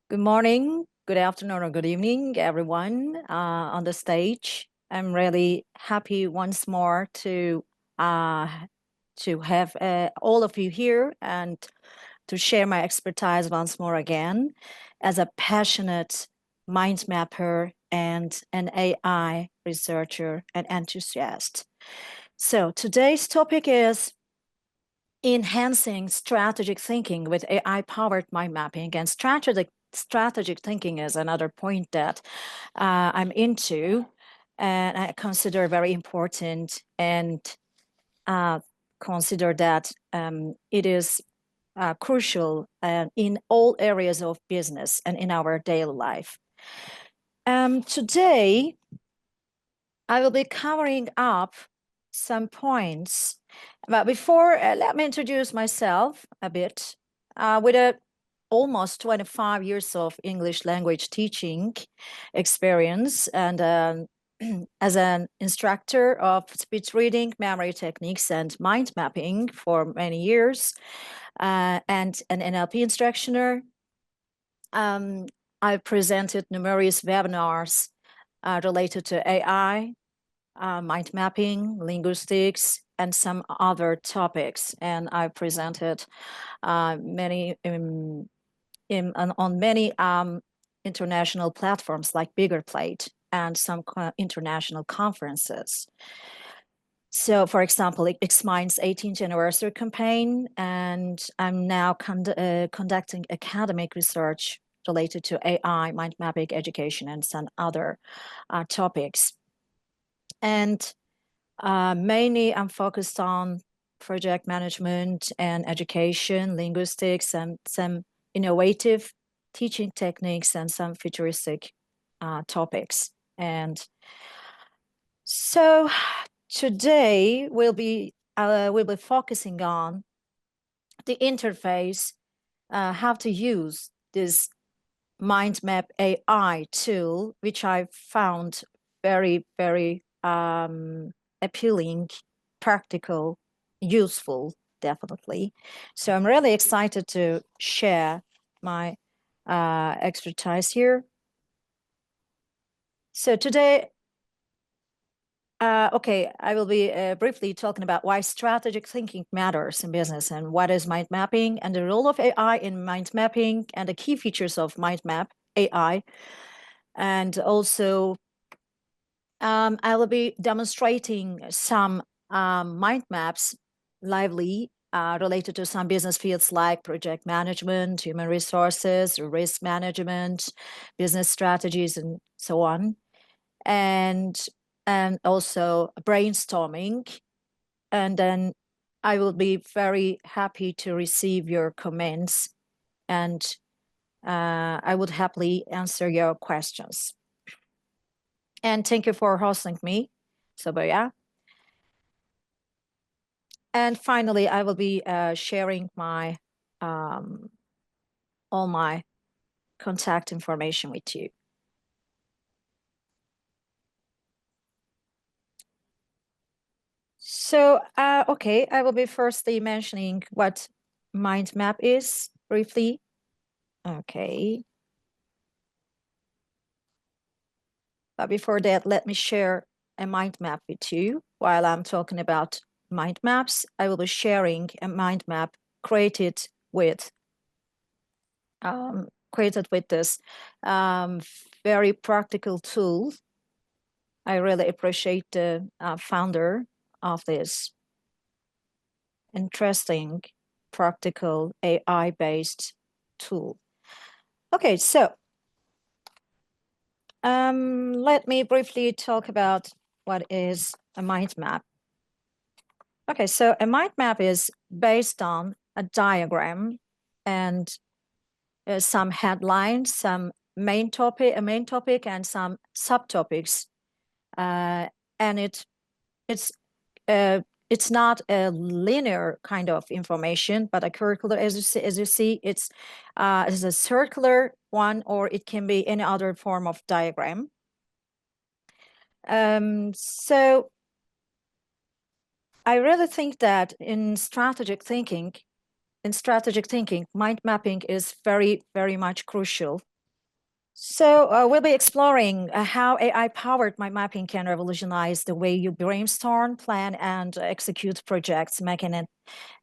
Good morning, good afternoon, or good evening, everyone on the stage. I'm really happy once more to have all of you here and to share my expertise once more again as a passionate mind mapper and an AI researcher and enthusiast. So today's topic is enhancing strategic thinking with AI-powered mind mapping, and strategic thinking is another point that I'm into and I consider very important, and consider that it is crucial in all areas of business and in our daily life. Today, I will be covering up some points. But before, let me introduce myself a bit. With almost 25 years of English language teaching experience and as an instructor of speech reading, memory techniques, and mind mapping for many years, and an NLP instructor, I've presented numerous webinars related to AI, mind mapping, linguistics, and some other topics. And I presented many on many international platforms like Bigger Plate and some international conferences. So, for example, Xmind's 18th anniversary campaign, and I'm now conducting academic research related to AI, mind mapping, education, and some other topics. And mainly I'm focused on project management and education, linguistics, and some innovative teaching techniques and some futuristic topics. And so today we'll be focusing on the interface, how to use this MindMap AI tool, which I found very, very appealing, practical, useful, definitely. So I'm really excited to share my expertise here. So today, I will be briefly talking about why strategic thinking matters in business and what is mind mapping and the role of AI in mind mapping and the key features of MindMap AI. And also, I will be demonstrating some mind maps lively related to some business fields like project management, human resources, risk management, business strategies, and so on. And also brainstorming. And then I will be very happy to receive your comments, and I would happily answer your questions. And thank you for hosting me, Sobaya. And finally, I will be sharing my all my contact information with you. So, okay, I will be firstly mentioning what MindMap is briefly. Okay. But before that, let me share a mind map with you. While I'm talking about mind maps, I will be sharing a mind map created with this very practical tool. I really appreciate the founder of this interesting, practical AI-based tool. Okay, so let me briefly talk about what is a mind map. Okay, so a mind map is based on a diagram and some headlines, some a main topic, and some subtopics. And it's not a linear kind of information, but a curricular, as you see, it's a circular one, or it can be any other form of diagram. So I really think that in strategic thinking, mind mapping is very, very much crucial. So we'll be exploring how AI-powered mind mapping can revolutionize the way you brainstorm, plan, and execute projects, making it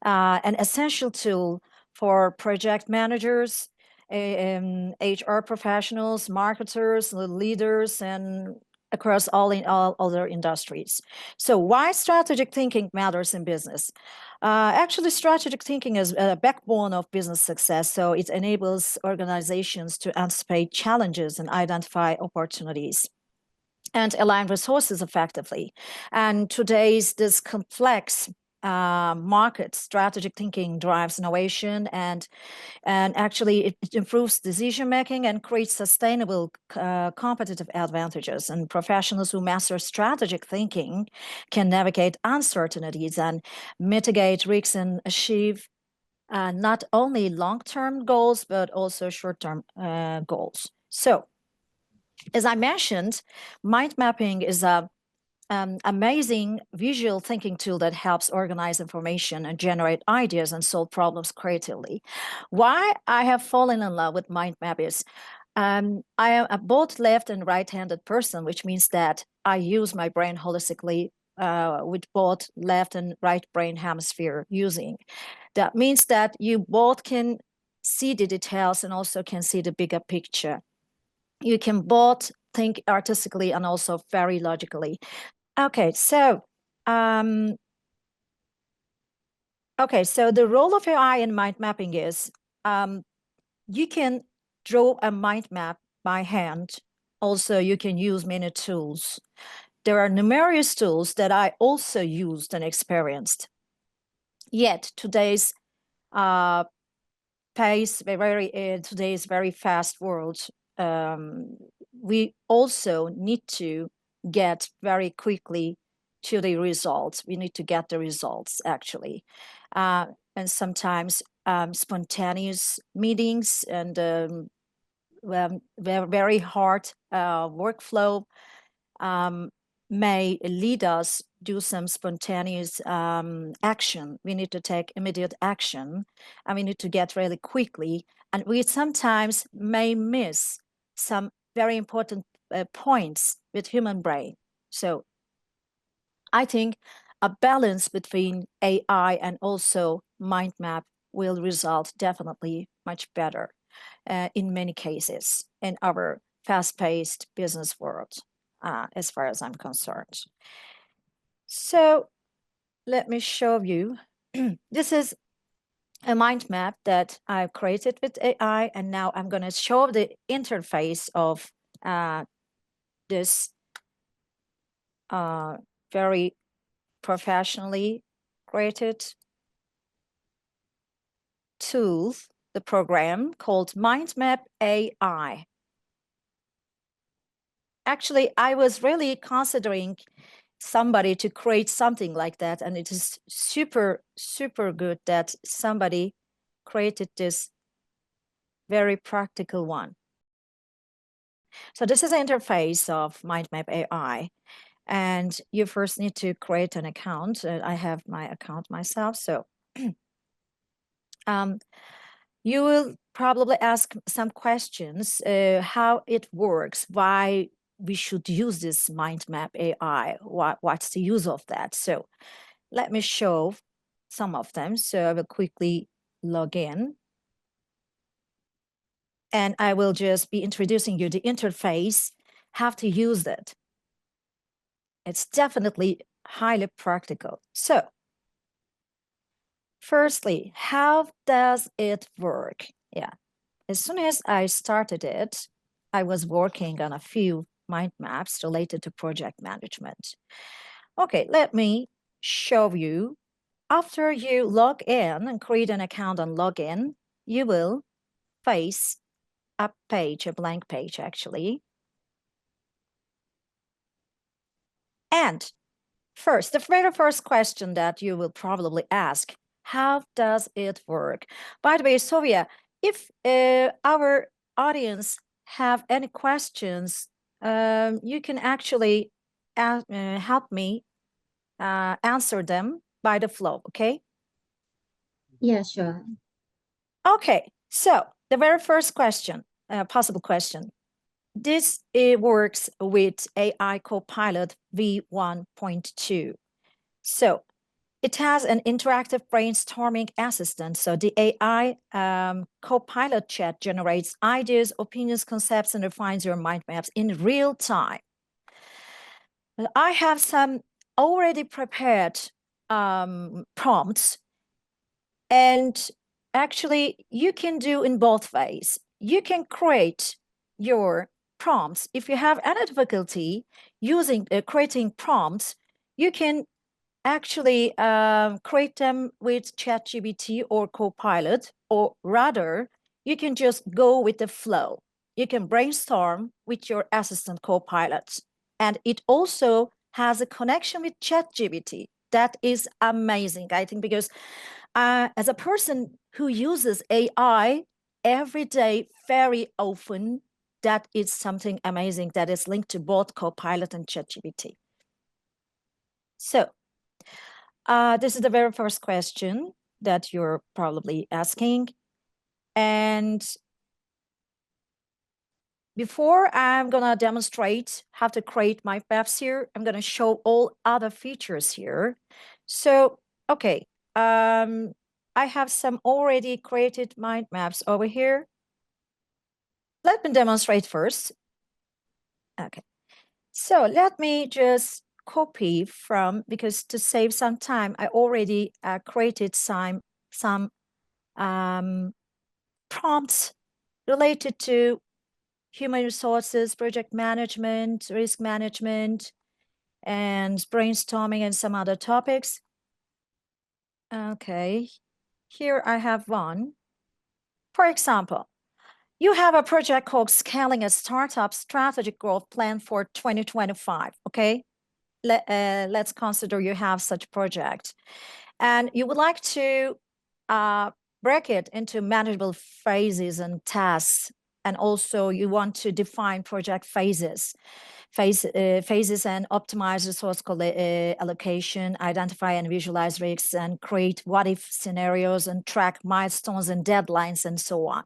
an essential tool for project managers, HR professionals, marketers, leaders, and across all other industries. So why strategic thinking matters in business? Actually, strategic thinking is a backbone of business success. So it enables organizations to anticipate challenges and identify opportunities and align resources effectively. And today's this complex market, strategic thinking drives innovation and actually it improves decision making and creates sustainable competitive advantages. And professionals who master strategic thinking can navigate uncertainties and mitigate risks and achieve not only long-term goals but also short-term goals. So, as I mentioned, mind mapping is a amazing visual thinking tool that helps organize information and generate ideas and solve problems creatively. Why I have fallen in love with mind map is I am a both left and right-handed person, which means that I use my brain holistically with both left and right brain hemisphere using. That means that you both can see the details and also can see the bigger picture. You can both think artistically and also very logically. Okay, so the role of AI in mind mapping is you can draw a mind map by hand. Also, you can use many tools. There are numerous tools that I also used and experienced. Yet today's today's very fast world, we also need to get very quickly to the results. We need to get the results actually, and sometimes spontaneous meetings and very hard workflow may lead us do some spontaneous action. We need to take immediate action and we need to get really quickly. And we sometimes may miss some very important points with human brain. So I think a balance between AI and also mind map will result definitely much better in many cases in our fast-paced business world, as far as I'm concerned. So let me show you. This is a mind map that I've created with AI, and now I'm going to show the interface of this very professionally created tool, the program called MindMap AI. Actually, I was really considering somebody to create something like that, and it is super, super good that somebody created this very practical one. So this is an interface of MindMap AI, and you first need to create an account. I have my account myself, so you will probably ask some questions, how it works, why we should use this MindMap AI, what's the use of that? So let me show some of them. So I will quickly log in. And I will just be introducing you the interface, how to use it. It's definitely highly practical. So firstly, how does it work? Yeah, as soon as I started it, I was working on a few mind maps related to project management. Okay, let me show you. After you log in and create an account and log in, you will face a page, a blank page actually. And first, the very first question that you will probably ask, how does it work? By the way, Sylvia, if our audience have any questions, you can actually help me answer them by the flow, okay? Yeah, sure. Okay, so the very first question, possible question. This works with AI Copilot v1.2. So it has an interactive brainstorming assistant. So the AI Copilot chat generates ideas, opinions, concepts, and refines your mind maps in real time. I have some already prepared prompts, and actually you can do in both ways. You can create your prompts. If you have any difficulty using creating prompts, you can actually create them with ChatGPT or Copilot, or rather, you can just go with the flow. You can brainstorm with your assistant Copilot, and it also has a connection with ChatGPT. That is amazing, I think, because as a person who uses AI every day, very often, that is something amazing that is linked to both Copilot and ChatGPT. So this is the very first question that you're probably asking. And before I'm gonna demonstrate how to create my maps here, I'm gonna show all other features here. So, okay, I have some already created mind maps over here. Let me demonstrate first. Okay, so let me just copy from, because to save some time, I already created some prompts related to human resources, project management, risk management, and brainstorming, and some other topics. Okay, here I have one. For example, you have a project called Scaling a Startup Strategic Growth Plan for 2025, okay? Let's consider you have such project. And you would like to break it into manageable phases and tasks. And also you want to define project phases and optimize resource allocation, identify and visualize risks, and create what-if scenarios, and track milestones and deadlines, and so on.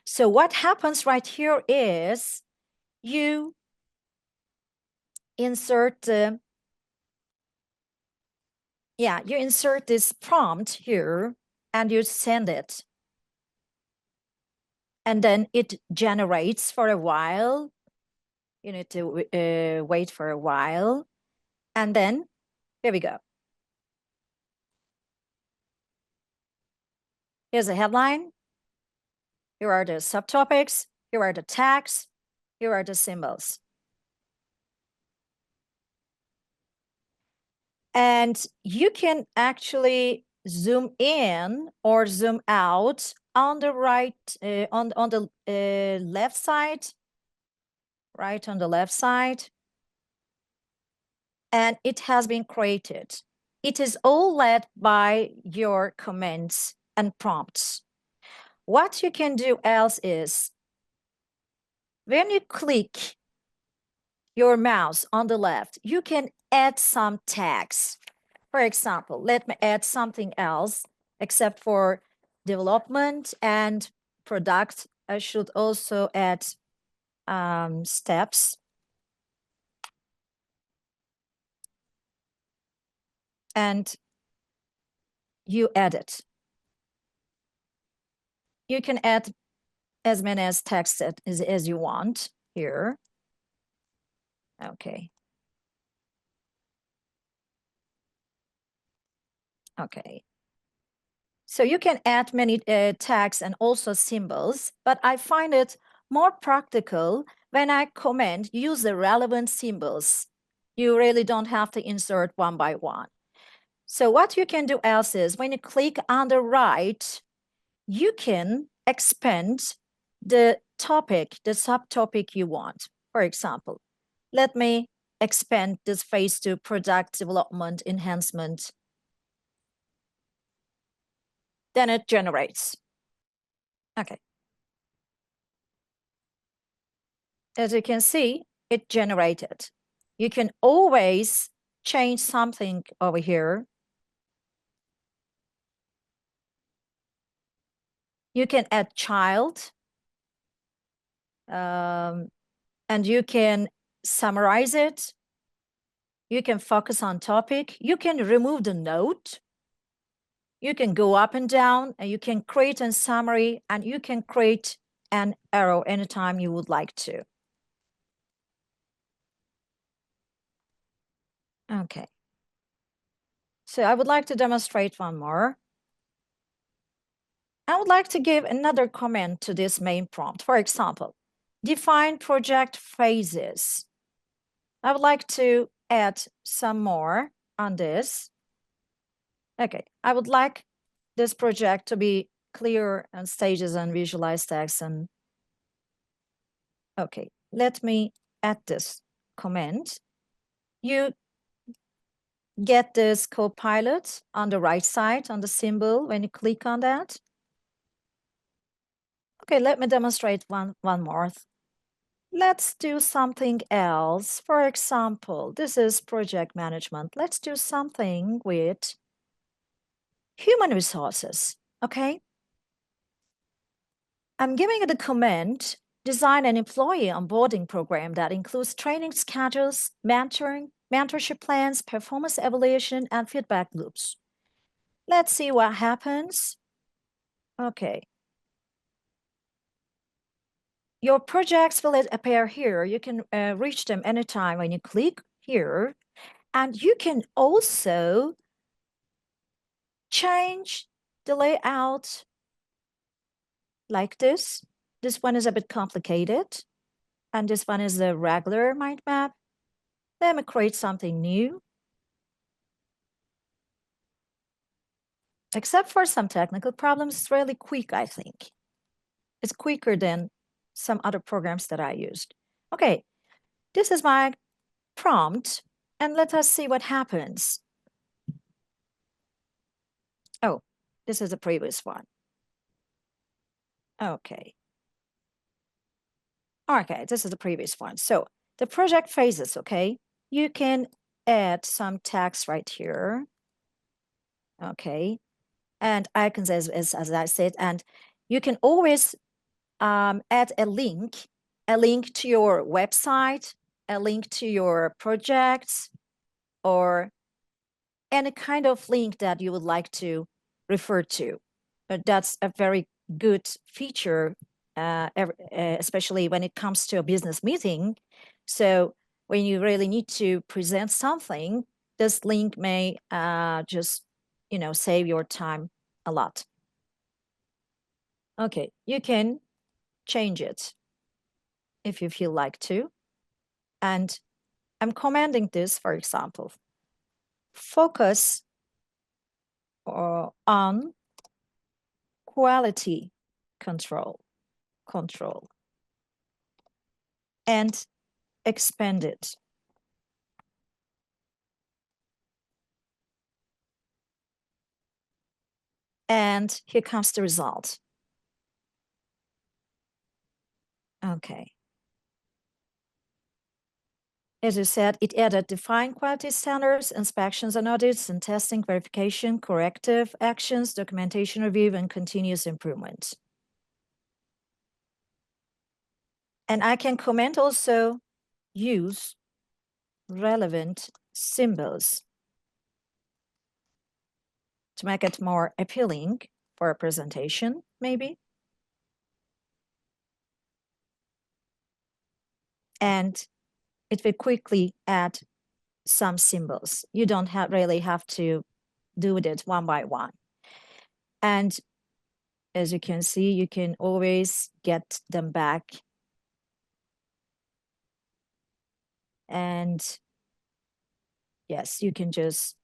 So what happens right here is you insert you insert this prompt here and you send it. And then it generates for a while. You need to wait for a while. And then here we go. Here's a headline. Here are the subtopics. Here are the tags. Here are the symbols. And you can actually zoom in or zoom out on the right, on the left side, right on the left side. And it has been created. It is all led by your comments and prompts. What you can do else is, when you click your mouse on the left, you can add some tags. For example, let me add something else except for development and product. I should also add steps. And you add it. You can add as many as text as you want here. Okay. Okay. So you can add many tags and also symbols, but I find it more practical when I comment, use the relevant symbols. You really don't have to insert one by one. So what you can do else is, when you click on the right, you can expand the topic, the subtopic you want. For example, let me expand this phase to product development enhancement. Then it generates. Okay. As you can see, it generated. You can always change something over here. You can add child, and you can summarize it. You can focus on topic. You can remove the note. You can go up and down, and you can create a summary, and you can create an arrow anytime you would like to. Okay. So I would like to demonstrate one more. I would like to give another comment to this main prompt. For example, define project phases. I would like to add some more on this. Okay, I would like this project to be clear on stages and visualize text. And okay, let me add this comment. You get this Copilot on the right side on the symbol when you click on that. Okay, let me demonstrate one more. Let's do something else. For example, this is project management. Let's do something with human resources, okay? I'm giving it a command, design an employee onboarding program that includes training schedules, mentorship plans, performance evaluation, and feedback loops. Let's see what happens. Okay. Your projects will appear here. You can reach them anytime when you click here. And you can also change the layout like this. This one is a bit complicated. And this one is the regular mind map. Let me create something new. Except for some technical problems, it's really quick, I think. It's quicker than some other programs that I used. Okay, this is my prompt, and let us see what happens. Oh, this is the previous one. Okay. Okay, this is the previous one. So the project phases, okay? You can add some text right here. Okay. And icons as I said, and you can always add a link to your website, a link to your projects, or any kind of link that you would like to refer to. But that's a very good feature, especially when it comes to a business meeting. So when you really need to present something, this link may just, save your time a lot. Okay, you can change it if you feel like to. And I'm commanding this, for example, focus on quality control, and expand it. And here comes the result. Okay. As you said, it added defined quality standards, inspections and audits, and testing, verification, corrective actions, documentation review, and continuous improvement. And I can comment also use relevant symbols to make it more appealing for a presentation, maybe. And it will quickly add some symbols. You don't really have to do it one by one. And as you can see, you can always get them back. And yes, you can just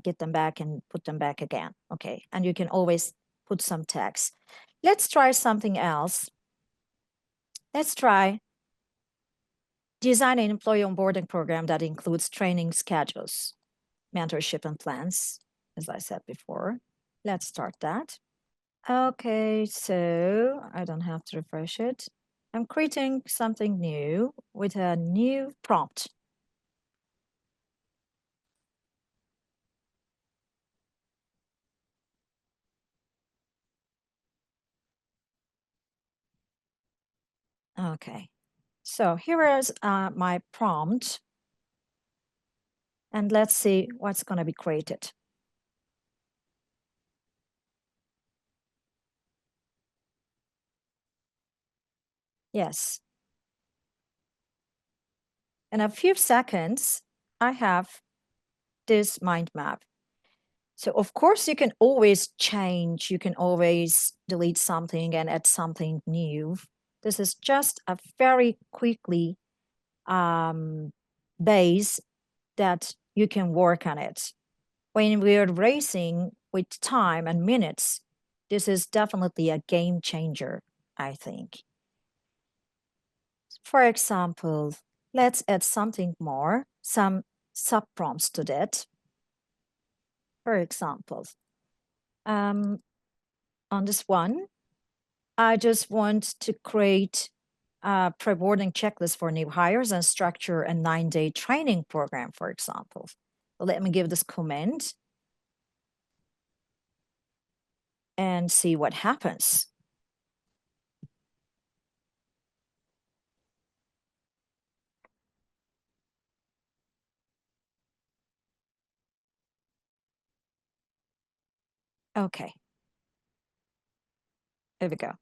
get them back and put them back again. Okay, and you can always put some text. Let's try something else. Let's try design an employee onboarding program that includes training schedules, mentorship and plans, as I said before. Let's start that. Okay, so I don't have to refresh it. I'm creating something new with a new prompt. Okay, so here is my prompt. And let's see what's going to be created. Yes. In a few seconds, I have this mind map. So of course you can always change, you can always delete something and add something new. This is just a very quickly base that you can work on it. When we're racing with time and minutes, this is definitely a game changer, I think. For example, let's add something more, some sub-prompts to that. For example, on this one, I just want to create a pre-boarding checklist for new hires and structure a 9-day training program, for example. So let me give this comment and see what happens. Okay, here we go.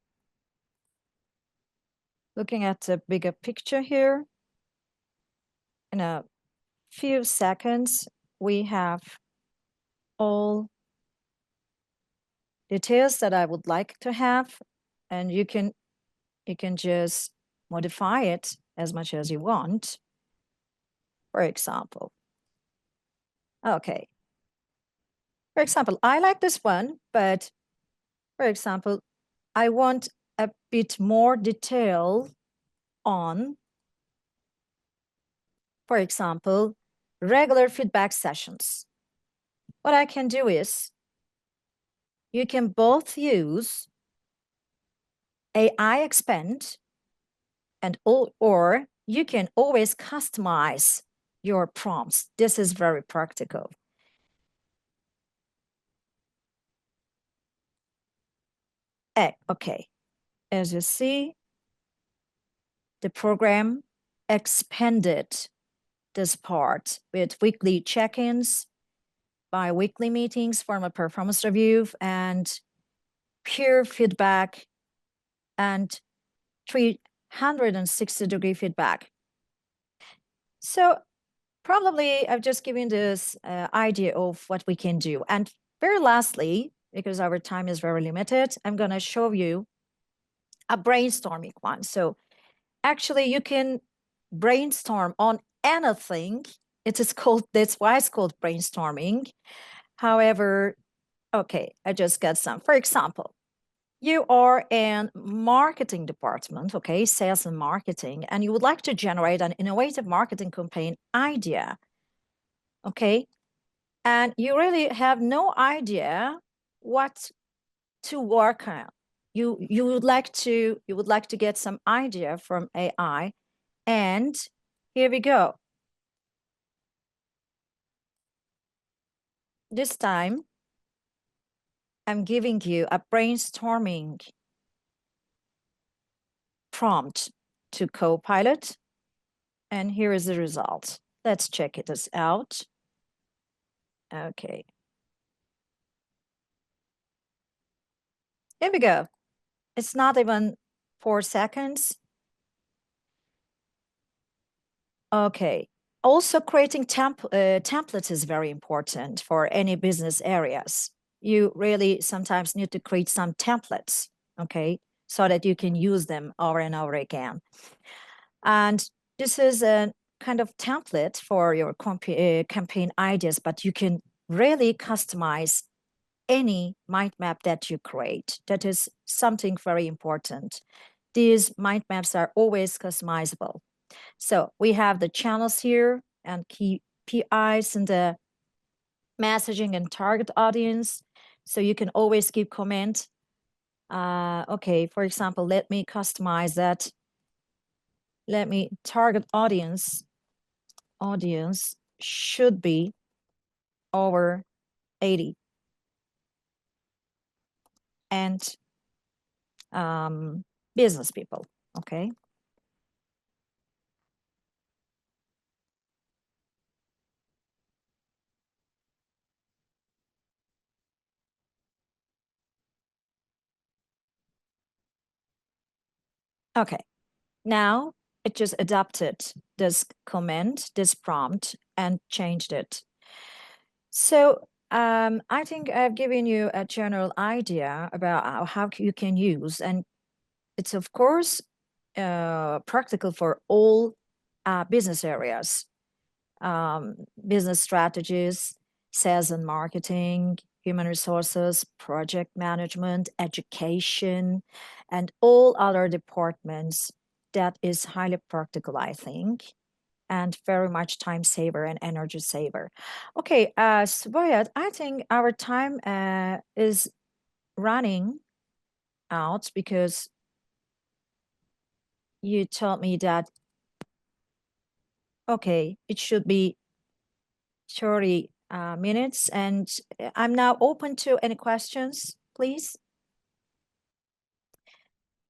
Looking at the bigger picture here, in a few seconds, we have all details that I would like to have, and you can just modify it as much as you want. For example, okay. For example, I like this one, but for example, I want a bit more detail on, for example, regular feedback sessions. What I can do is you can both use AI Expand and or you can always customize your prompts. This is very practical. Okay, as you see, the program expanded this part with weekly check-ins, bi-weekly meetings, formal performance review, and peer feedback, and 360-degree feedback. So probably I've just given this idea of what we can do. And very lastly, because our time is very limited, I'm going to show you a brainstorming one. So actually you can brainstorm on anything. It is called, that's why it's called brainstorming. However, okay, I just got some. For example, you are in marketing department, okay, sales and marketing, and you would like to generate an innovative marketing campaign idea, okay, and you really have no idea what to work on. You would like to get some idea from AI, and here we go. This time, I'm giving you a brainstorming prompt to Copilot, and here is the result. Let's check this out. Okay. Here we go. It's not even 4 seconds. Okay. Also, creating templates is very important for any business areas. You really sometimes need to create some templates, okay, so that you can use them over and over again. And this is a kind of template for your campaign ideas, but you can really customize any mind map that you create. That is something very important. These mind maps are always customizable. So we have the channels here and key PIs and the messaging and target audience. So you can always give comment. Okay, for example, let me customize that. Let me target audience should be over 80. And business people, okay? Okay, now it just adapted this comment, this prompt, and changed it. So I think I've given you a general idea about how you can use, and it's of course practical for all business areas, business strategies, sales and marketing, human resources, project management, education, and all other departments. That is highly practical, I think, and very much time saver and energy saver. Okay, Svoyat, I think our time is running out because you told me that, okay, it should be 30 minutes, and I'm now open to any questions, please.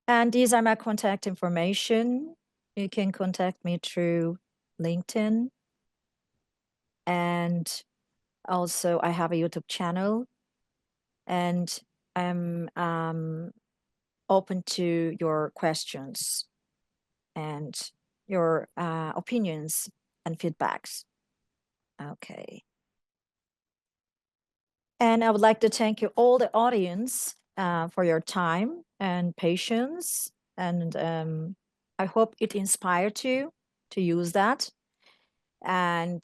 And these are my contact information. You can contact me through LinkedIn. And also I have a YouTube channel, and I'm open to your questions and your opinions and feedbacks. Okay. And I would like to thank you, all the audience, for your time and patience. And I hope it inspired you to use that. And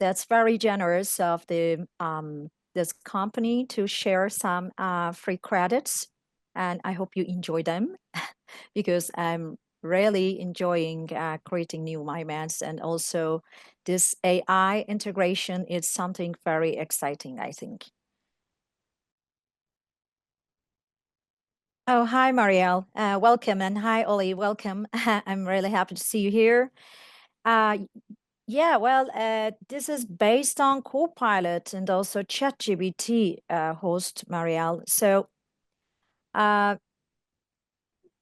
that's very generous of the this company to share some free credits. And I hope you enjoy them because I'm really enjoying creating new MindMaps, and also this AI integration is something very exciting, I think. Oh, hi, Marielle. Welcome. And hi, Ollie. Welcome. I'm really happy to see you here. Yeah, well, this is based on Copilot and also ChatGPT, host Marielle. So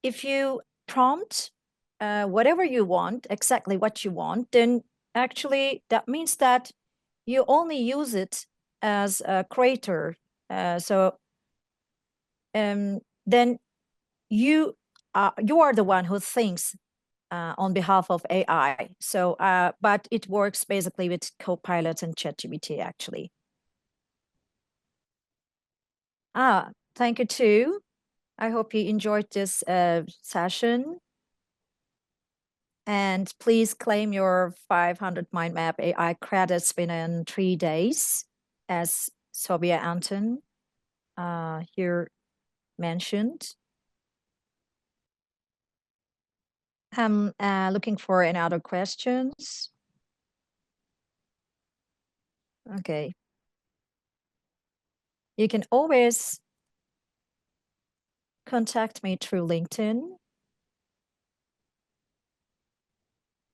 if you prompt whatever you want, exactly what you want, then actually that means that you only use it as a creator. So then you are the one who thinks on behalf of AI. So, but it works basically with Copilot and ChatGPT, actually. Thank you too. I hope you enjoyed this session. And please claim your 500 MindMap AI credits within 3 days, as Sobia Anton here mentioned. I'm looking for any other questions. Okay. You can always contact me through LinkedIn.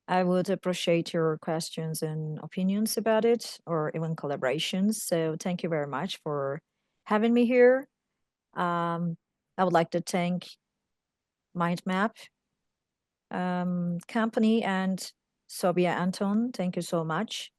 I would appreciate your questions and opinions about it, or even collaborations. So thank you very much for having me here. I would like to thank MindMap company and Sobia Anton. Thank you so much.